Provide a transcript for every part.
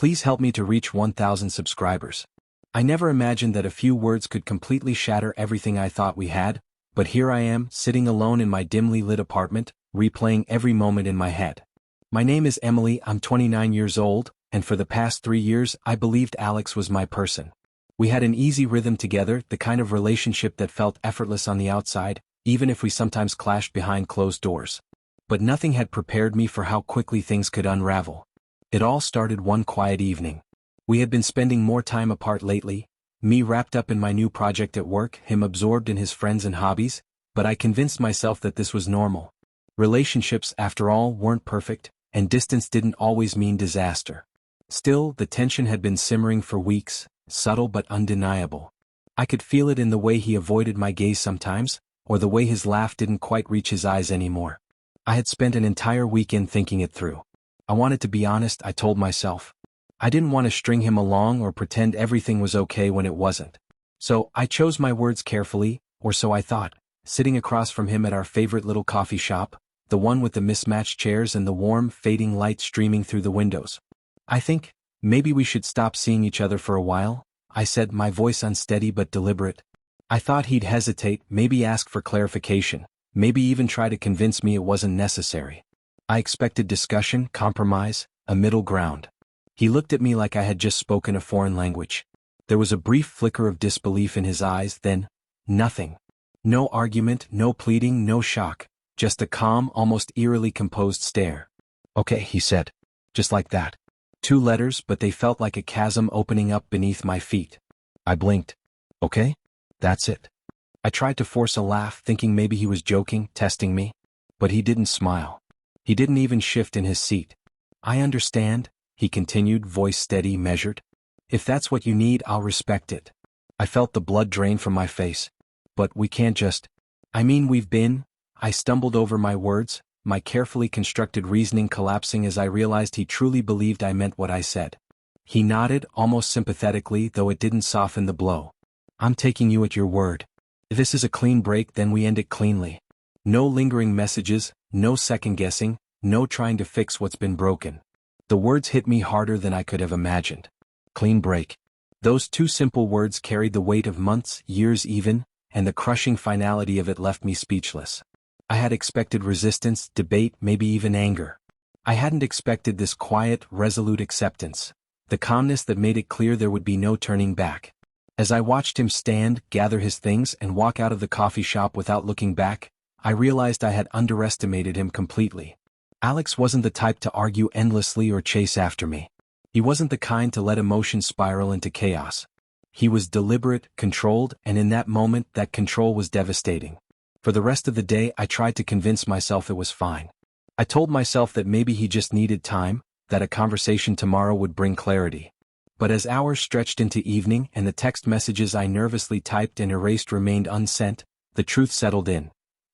Please help me to reach 1,000 subscribers. I never imagined that a few words could completely shatter everything I thought we had, but here I am, sitting alone in my dimly lit apartment, replaying every moment in my head. My name is Emily, I'm 29 years old, and for the past 3 years I believed Alex was my person. We had an easy rhythm together, the kind of relationship that felt effortless on the outside, even if we sometimes clashed behind closed doors. But nothing had prepared me for how quickly things could unravel. It all started one quiet evening. We had been spending more time apart lately, me wrapped up in my new project at work, him absorbed in his friends and hobbies, but I convinced myself that this was normal. Relationships, after all, weren't perfect, and distance didn't always mean disaster. Still, the tension had been simmering for weeks, subtle but undeniable. I could feel it in the way he avoided my gaze sometimes, or the way his laugh didn't quite reach his eyes anymore. I had spent an entire weekend thinking it through. I wanted to be honest, I told myself. I didn't want to string him along or pretend everything was okay when it wasn't. So, I chose my words carefully, or so I thought, sitting across from him at our favorite little coffee shop, the one with the mismatched chairs and the warm, fading light streaming through the windows. I think, maybe we should stop seeing each other for a while, I said, my voice unsteady but deliberate. I thought he'd hesitate, maybe ask for clarification, maybe even try to convince me it wasn't necessary. I expected discussion, compromise, a middle ground. He looked at me like I had just spoken a foreign language. There was a brief flicker of disbelief in his eyes, then, nothing. No argument, no pleading, no shock, just a calm, almost eerily composed stare. Okay, he said. Just like that. 2 letters, but they felt like a chasm opening up beneath my feet. I blinked. Okay? That's it. I tried to force a laugh, thinking maybe he was joking, testing me. But he didn't smile. He didn't even shift in his seat. I understand, he continued, voice steady, measured. If that's what you need, I'll respect it. I felt the blood drain from my face. But we can't just... I mean, we've been... I stumbled over my words, my carefully constructed reasoning collapsing as I realized he truly believed I meant what I said. He nodded, almost sympathetically, though it didn't soften the blow. I'm taking you at your word. If this is a clean break, then we end it cleanly. No lingering messages, no second-guessing, no trying to fix what's been broken. The words hit me harder than I could have imagined. Clean break. Those 2 simple words carried the weight of months, years even, and the crushing finality of it left me speechless. I had expected resistance, debate, maybe even anger. I hadn't expected this quiet, resolute acceptance, the calmness that made it clear there would be no turning back. As I watched him stand, gather his things, and walk out of the coffee shop without looking back, I realized I had underestimated him completely. Alex wasn't the type to argue endlessly or chase after me. He wasn't the kind to let emotions spiral into chaos. He was deliberate, controlled, and in that moment, that control was devastating. For the rest of the day, I tried to convince myself it was fine. I told myself that maybe he just needed time, that a conversation tomorrow would bring clarity. But as hours stretched into evening and the text messages I nervously typed and erased remained unsent, the truth settled in.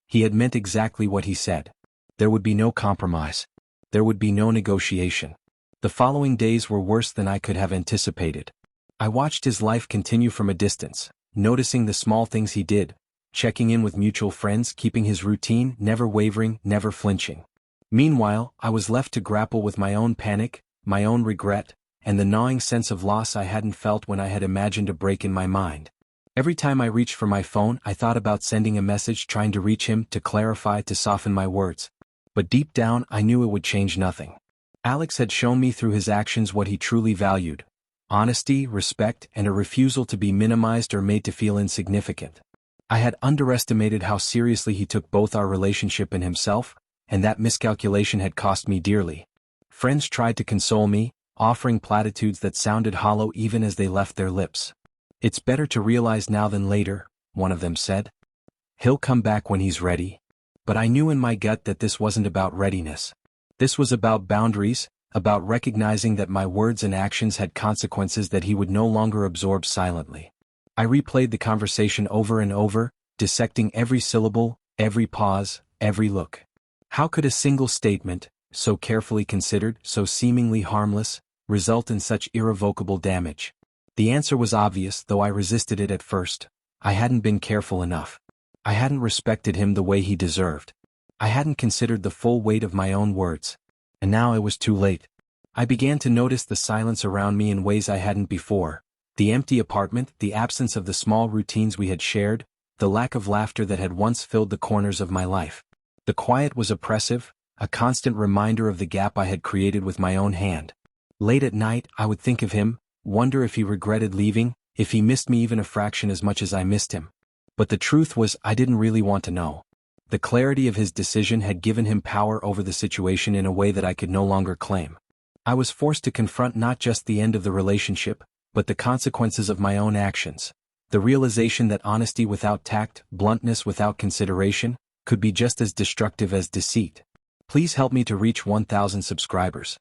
He had meant exactly what he said. There would be no compromise. There would be no negotiation. The following days were worse than I could have anticipated. I watched his life continue from a distance, noticing the small things he did, checking in with mutual friends, keeping his routine, never wavering, never flinching. Meanwhile, I was left to grapple with my own panic, my own regret, and the gnawing sense of loss I hadn't felt when I had imagined a break in my mind. Every time I reached for my phone, I thought about sending a message trying to reach him, to clarify, to soften my words. But deep down, I knew it would change nothing. Alex had shown me through his actions what he truly valued: honesty, respect, and a refusal to be minimized or made to feel insignificant. I had underestimated how seriously he took both our relationship and himself, and that miscalculation had cost me dearly. Friends tried to console me, offering platitudes that sounded hollow even as they left their lips. It's better to realize now than later, one of them said. He'll come back when he's ready. But I knew in my gut that this wasn't about readiness. This was about boundaries, about recognizing that my words and actions had consequences that he would no longer absorb silently. I replayed the conversation over and over, dissecting every syllable, every pause, every look. How could a single statement, so carefully considered, so seemingly harmless, result in such irrevocable damage? The answer was obvious, though I resisted it at first. I hadn't been careful enough. I hadn't respected him the way he deserved. I hadn't considered the full weight of my own words. And now it was too late. I began to notice the silence around me in ways I hadn't before. The empty apartment, the absence of the small routines we had shared, the lack of laughter that had once filled the corners of my life. The quiet was oppressive, a constant reminder of the gap I had created with my own hand. Late at night, I would think of him, wonder if he regretted leaving, if he missed me even a fraction as much as I missed him. But the truth was, I didn't really want to know. The clarity of his decision had given him power over the situation in a way that I could no longer claim. I was forced to confront not just the end of the relationship, but the consequences of my own actions. The realization that honesty without tact, bluntness without consideration, could be just as destructive as deceit. Please help me to reach 1,000 subscribers.